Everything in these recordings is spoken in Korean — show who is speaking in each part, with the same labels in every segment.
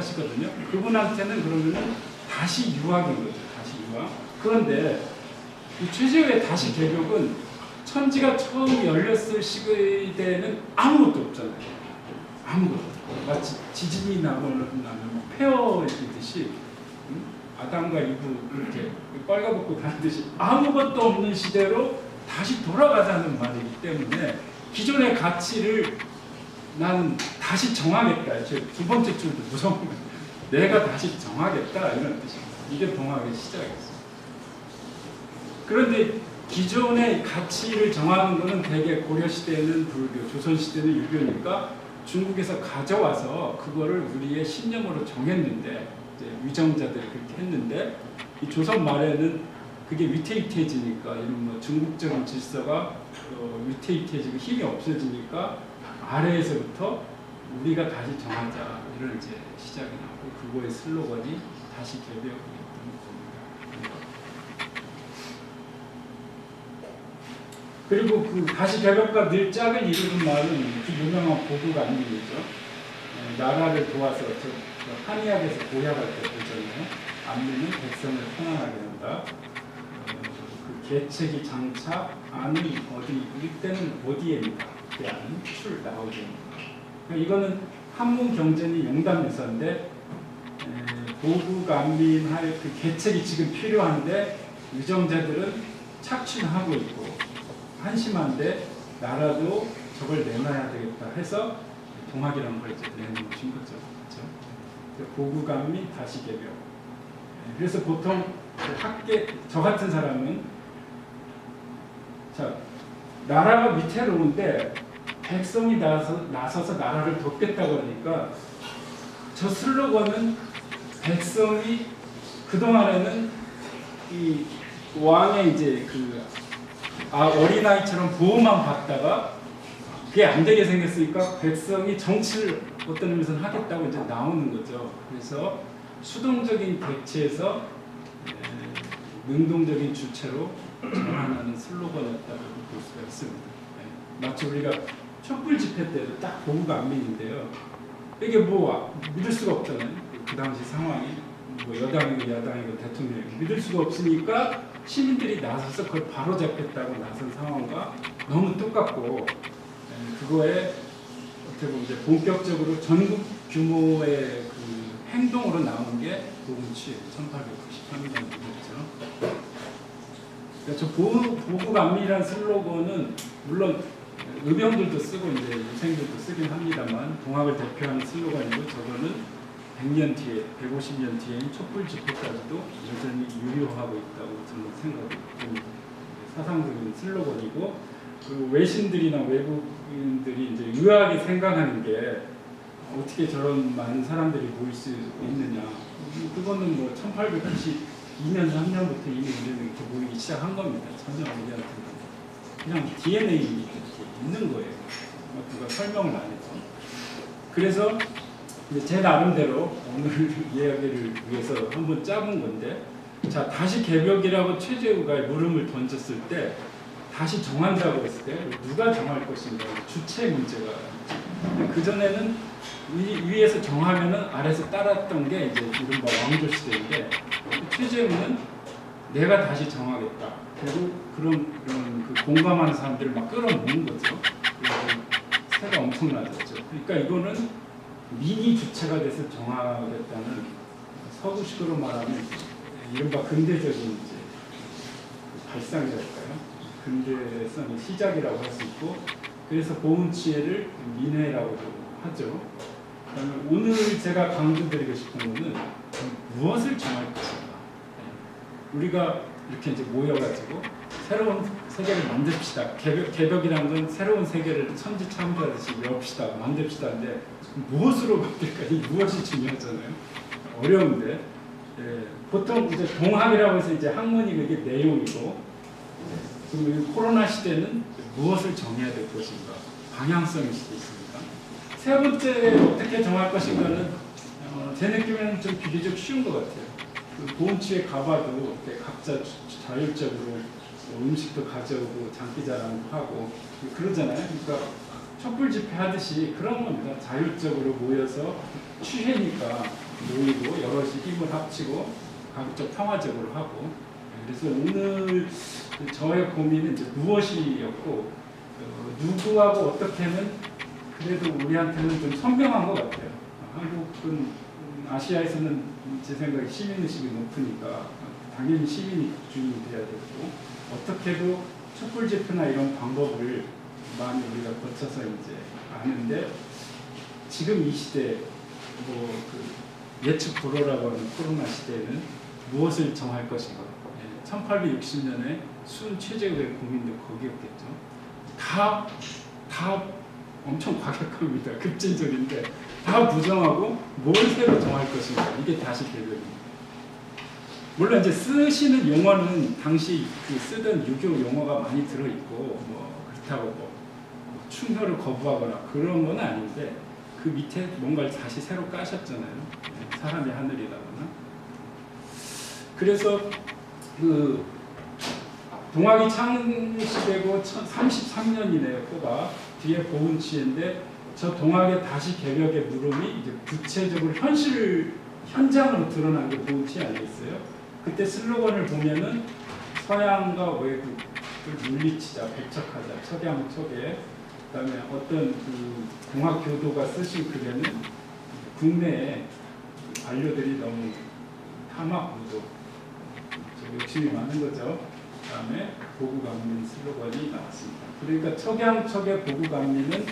Speaker 1: 하시거든요. 그분한테는 그러면은 다시 유학인 거죠. 다시 유학. 그런데 이 최재우의 다시 개벽은 천지가 처음 열렸을 시대에는 아무것도 없잖아요. 아무것도. 마치 지진이 나면 폐허이듯이 아담과 이브 이렇게 빨가벗고 다니듯이 아무것도 없는 시대로 다시 돌아가자는 말이기 때문에 기존의 가치를 나는 다시 정하겠다. 두 번째 줄도 무서운 거예요. 내가 다시 정하겠다 이런 뜻입니다. 이게 동학의 시작이었어요. 그런데 기존의 가치를 정하는 것은 대개 고려시대는 불교, 조선시대는 유교니까 중국에서 가져와서 그거를 우리의 신념으로 정했는데 이제 위정자들이 그렇게 했는데 이 조선 말에는 그게 위태위태해지니까 이런 뭐 중국적인 질서가 위태위태해지고 힘이 없어지니까 아래에서부터 우리가 다시 정하자 이런 이제 시작이 나고 그거의 슬로건이 다시 개벽이었던 겁니다. 그리고 그 다시 개벽과 늘 짝을 이루는 말은 그 유명한 보국 안민이죠. 나라를 도와서 한의학에서 보약할 때 보잖아요. 안민은 백성을 편안하게 한다. 그 계책이 장차 안은 어디 우리 때는 어디에입니다. 그 안은 출 나오게. 이거는 한문 경전이 용담유서인데 보국 안민할 그 계책이 지금 필요한데 유정자들은 착취하고 있고 한심한데 나라도 저걸 내놔야 되겠다 해서 동학이라는 걸 이제 내놓으신 거죠. 그렇죠? 보국안민 다시 개벽. 그래서 보통 저 같은 사람은 자 나라가 위태로운데 백성이 나서서 나라를 돕겠다 그러니까 저 슬로건은 백성이 그동안에는 이 왕의 이제 어린아이처럼 보호만 받다가 그게 안 되게 생겼으니까 백성이 정치를 어떤 의미에서는 하겠다고 이제 나오는 거죠. 그래서 수동적인 대체에서 능동적인 주체로 전환하는 슬로건이었다고 볼 수가 있습니다. 마치 우리가 촛불 집회 때도 딱 보국 안민인데요. 이게 뭐 믿을 수가 없잖아요. 그 당시 상황이 뭐 여당이고 야당이고 대통령이고 믿을 수가 없으니까 시민들이 나서서 그걸 바로잡겠다고 나선 상황과 너무 똑같고 그거에 어떻게 보면 이제 본격적으로 전국 규모의 그 행동으로 나온 게 보훈치 1893년이었죠. 그러니까 저 보국 안민이라는 슬로건은 물론 의병들도 쓰고 이제 유생들도 쓰긴 합니다만 동학을 대표하는 슬로건이고 저거는 100년 뒤에, 150년 뒤에는 촛불 집회까지도 여전히 유효하고 있다고 저는 생각이 듭니다. 사상적인 슬로건이고 그 외신들이나 외국인들이 이제 유하게 생각하는 게 어떻게 저런 많은 사람들이 모일 수 있느냐. 그거는 뭐 1892년, 3년부터 이미 우리는 이렇게 모이기 시작한 겁니다. 전혀 우리한테 그냥 DNA에 있는 거예요. 누가 설명을 안 해서. 그래서 제 나름대로 오늘 이야기를 위해서 한번 짜본 건데, 자 다시 개벽이라고 최재우가 물음을 던졌을 때 다시 정한다고 했을 때 누가 정할 것인가 주체 문제가. 그 전에는 위에서 정하면은 아래에서 따랐던 게 이제 이른바 왕조 시대인데 최재우는 내가 다시 정하겠다. 그리고 그런 그 공감하는 사람들을 막 끌어모은 거죠. 세가 엄청나졌죠. 그러니까 이거는 민이 주체가 돼서 정하겠다는 서구식으로 말하면 이른바 근대적인 이제 발상이랄까요? 근대성의 시작이라고 할 수 있고, 그래서 보훈치해를 민회라고도 하죠. 그다음에 오늘 제가 강조드리고 싶은 것은 무엇을 정할 것인가. 우리가 이렇게 이제 모여가지고 새로운 세계를 만듭시다. 개벽이라는 건 새로운 세계를 천지창조하듯이 엽시다, 만듭시다인데 무엇으로 만들까? 이 무엇이 중요하잖아요. 어려운데 보통 이제 동학이라고 해서 이제 학문이 그게 내용이고, 그리고 코로나 시대는 무엇을 정해야 될 것인가, 방향성일 수도 있습니다. 세 번째 어떻게 정할 것인가는 제 느낌에는 좀 비교적 쉬운 것 같아요. 그 보훈치에 가봐도 각자 자율적으로 음식도 가져오고 장기자랑도 하고 그러잖아요. 그러니까 촛불 집회 하듯이 그런 겁니다. 자율적으로 모여서 취해니까 모이고 여럿이 힘을 합치고 가급적 평화적으로 하고 그래서 오늘 저의 고민은 이제 무엇이었고 누구하고 어떻게 하면 그래도 우리한테는 좀 선명한 것 같아요. 한국은 아시아에서는 제 생각에 시민의식이 높으니까 당연히 시민이 주인이 돼야 되고 어떻게 해도 촛불 집회나 이런 방법을 많이 우리가 거쳐서 이제 아는데 지금 이 시대 그 예측 불허라고 하는 코로나 시대에는 무엇을 정할 것인가 1860년에 수은 최저의 고민도 거기였겠죠. 다 엄청 과격합니다. 급진적인데 다 부정하고 뭘 새로 정할 것인가 이게 다시 대변입니다. 물론 이제 쓰시는 용어는 당시 그 쓰던 유교 용어가 많이 들어있고 그렇다고 충혈을 거부하거나 그런 건 아닌데 그 밑에 뭔가를 다시 새로 까셨잖아요. 사람의 하늘이라거나. 그래서 그 동학이 창시되고 33년이네요. 또가 뒤에 보은치인데 저 동학의 다시 개벽의 물음이 이제 구체적으로 현장으로 드러난 게 보은치 아니겠어요? 그때 슬로건을 보면은 서양과 외국을 물리치자, 배척하자, 척양, 척에 그다음에 어떤 그 동학 교도가 쓰신 글에는 국내에 관료들이 너무 탐악 무도 욕심이 많은 거죠. 그다음에 보구감민 슬로건이 나왔습니다. 그러니까 척양척의 보구감민은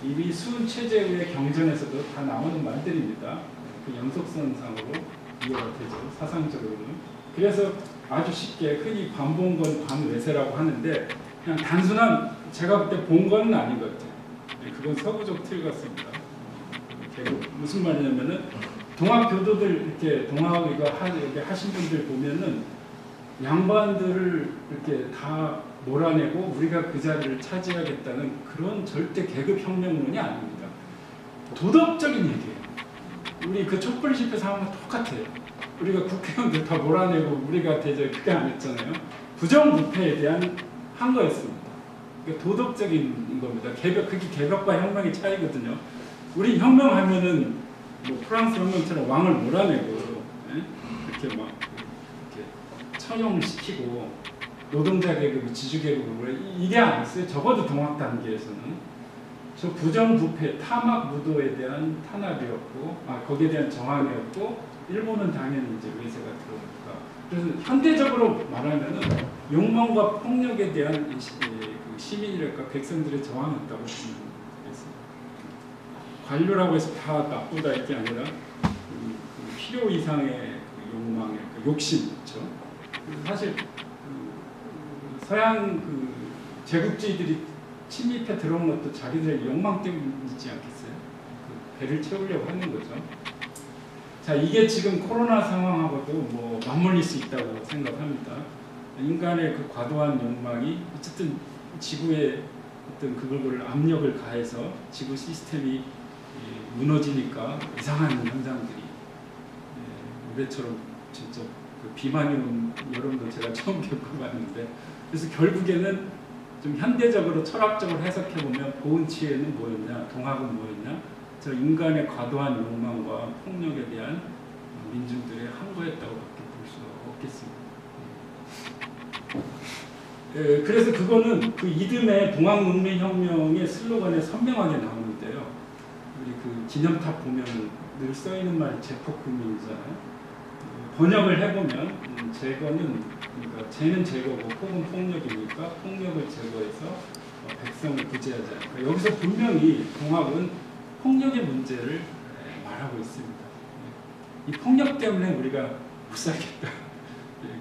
Speaker 1: 이미 수은 체제의 경전에서도 다 나오는 말들입니다. 그 연속선상으로 이해가 되죠. 사상적으로는. 그래서 아주 쉽게 흔히 반봉건 반외세라고 하는데 그냥 단순한 제가 그때 본 건 아닌 것 같아요. 그건 서구적 틀 같습니다. 무슨 말이냐면은 동학 교도들 이렇게 동학 이거 하신 분들 보면은 양반들을 이렇게 다 몰아내고 우리가 그 자리를 차지하겠다는 그런 절대 계급 혁명론이 아닙니다. 도덕적인 얘기예요. 우리 그 촛불 집회 상황과 똑같아요. 우리가 국회의원들 다 몰아내고 우리가 대저 그게 아니었잖아요. 부정부패에 대한 한 거였습니다. 그러니까 도덕적인 겁니다. 그게 개벽과 혁명의 차이거든요. 우리 혁명하면은 프랑스 혁명처럼 왕을 몰아내고 이렇게 막 이렇게 처형시키고 노동자 계급, 지주 계급을 이게 아니었어요. 적어도 동학 단계에서는. 저 부정부패, 탐악 무도에 대한 탄압이었고, 거기에 대한 저항이었고, 일본은 당연히 이제 외세가 들어오니까. 그래서 현대적으로 말하면은 욕망과 폭력에 대한 시민이랄까 백성들의 저항이었다고 보시면 되겠습니다. 관료라고 해서 다 나쁘다 이게 아니라 그 필요 이상의 욕망의 욕심, 그렇죠? 사실 서양 제국주의들이 침입해 들어온 것도 자기들의 욕망 때문이지 않겠어요? 그 배를 채우려고 하는 거죠. 자, 이게 지금 코로나 상황하고도 맞물릴 수 있다고 생각합니다. 인간의 그 과도한 욕망이 어쨌든 지구에 어떤 그걸 압력을 가해서 지구 시스템이 무너지니까 이상한 현상들이 올해처럼 진짜 그 비만이 온 여름도 제가 처음 겪어봤는데 그래서 결국에는 좀 현대적으로 철학적으로 해석해보면 보은치에는 뭐였냐, 동학은 뭐였냐, 저 인간의 과도한 욕망과 폭력에 대한 민중들의 항거였다고밖에 볼 수 없겠습니다. 그래서 그거는 그 이듬해 동학문민혁명의 슬로건에 선명하게 나오는데요. 우리 그 기념탑 보면 늘 써있는 말이 제폭금민이잖아요. 번역을 해보면 제거는 그러니까 죄는 제거고 폭은 폭력이니까 폭력을 제거해서 백성을 구제하자. 그러니까 여기서 분명히 동학은 폭력의 문제를 말하고 있습니다. 이 폭력 때문에 우리가 못 살겠다.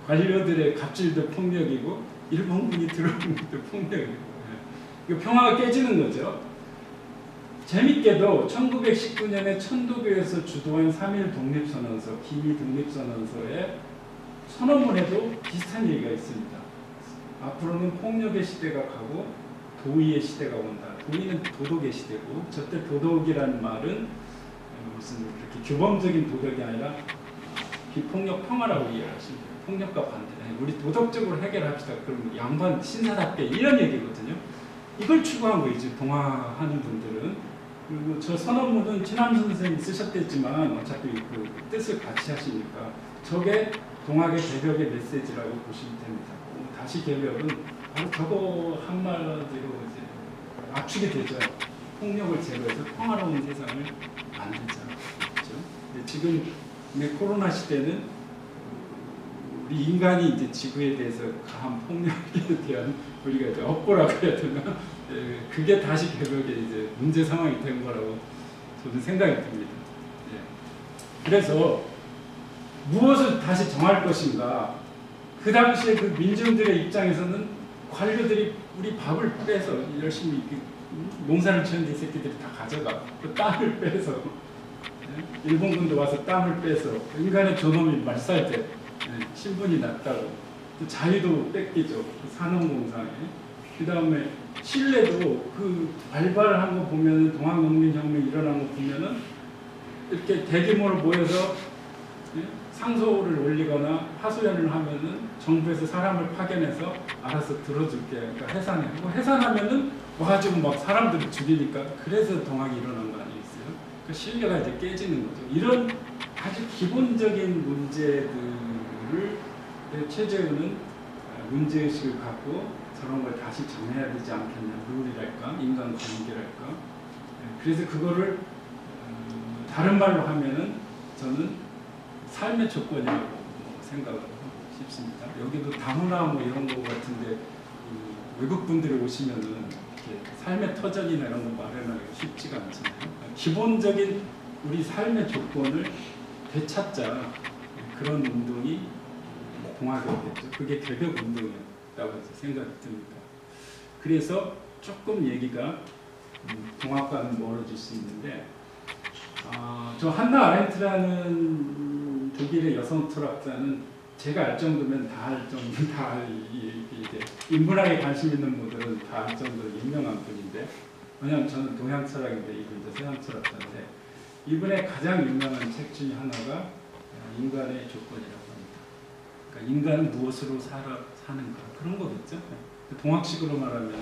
Speaker 1: 관료들의 갑질도 폭력이고 일본군이 들어오는 것도 폭력이고 이거 평화가 깨지는 거죠. 재밌게도 1919년에 천도교에서 주도한 3.1 독립선언서, 기미 독립선언서의 선언문에도 비슷한 얘기가 있습니다. 앞으로는 폭력의 시대가 가고 도의의 시대가 온다. 도의는 도덕의 시대고 저때 도덕이라는 말은 무슨 그렇게 규범적인 도덕이 아니라 비폭력 평화라고 이해하시면 돼요. 폭력과 반대. 우리 도덕적으로 해결합시다. 그럼 양반 신사답게 이런 얘기거든요. 이걸 추구한 거죠. 동화하는 분들은. 그리고 저 선언문은 친남 선생님이 쓰셨댔지만 어차피 그 뜻을 같이 하시니까 저게 동학의 개벽의 메시지라고 보시면 됩니다. 다시 개벽은 바로 저거 한마디로 이제 압축이 되죠. 폭력을 제거해서 평화로운 세상을 만들자. 그렇죠? 근데 지금 코로나 시대는 우리 인간이 이제 지구에 대해서 가한 폭력에 대한 우리가 이제 업보라고 해야 되나? 그게 다시 개벽의 이제 문제 상황이 된 거라고 저는 생각이 듭니다. 그래서 무엇을 다시 정할 것인가? 그 당시에 그 민중들의 입장에서는 관료들이 우리 밥을 빼서 열심히 농사를 지었는데 이 새끼들이 다 가져가. 그 땅을 빼서 일본군도 와서 땅을 빼서 인간의 존엄이 말살돼. 신분이 낮다고. 자유도 뺏기죠. 그 산업공상에. 그 다음에 신뢰도 그 발발한 거 보면은 동학농민혁명 일어난 거 보면은 이렇게 대규모로 모여서 상소를 올리거나 하소연을 하면은 정부에서 사람을 파견해서 알아서 들어줄게. 그러니까 해산해. 해산하면은 와가지고 막 사람들을 죽이니까 그래서 동학이 일어난 거 아니겠어요? 그 신뢰가 이제 깨지는 거죠. 이런 아주 기본적인 문제들을 최재훈은 문제의식을 갖고 저런 걸 다시 정해야 되지 않겠냐. 룰이랄까, 인간관계랄까. 그래서 그거를 다른 말로 하면은 저는 삶의 조건이라고 생각을 싶습니다. 여기도 다문화 뭐 이런 거 같은데 외국 분들이 오시면은 이렇게 삶의 터전이나 이런 거 마련하기가 쉽지가 않잖아요. 기본적인 우리 삶의 조건을 되찾자 그런 운동이 동학이었겠죠. 그게 개벽 운동이었다고 생각이 듭니다. 그래서 조금 얘기가 동학과는 멀어질 수 있는데 저 한나 아렌트라는 독일의 여성 철학자는 제가 알 정도면 다 알 정도, 이제 인문학에 관심 있는 분들은 다 알 정도로 유명한 분인데, 왜냐하면 저는 동양 철학인데 이분도 서양 철학자인데, 이분의 가장 유명한 책 중에 하나가 인간의 조건이라고 합니다. 그러니까 인간은 무엇으로 사는가 그런 거겠죠. 동학식으로 말하면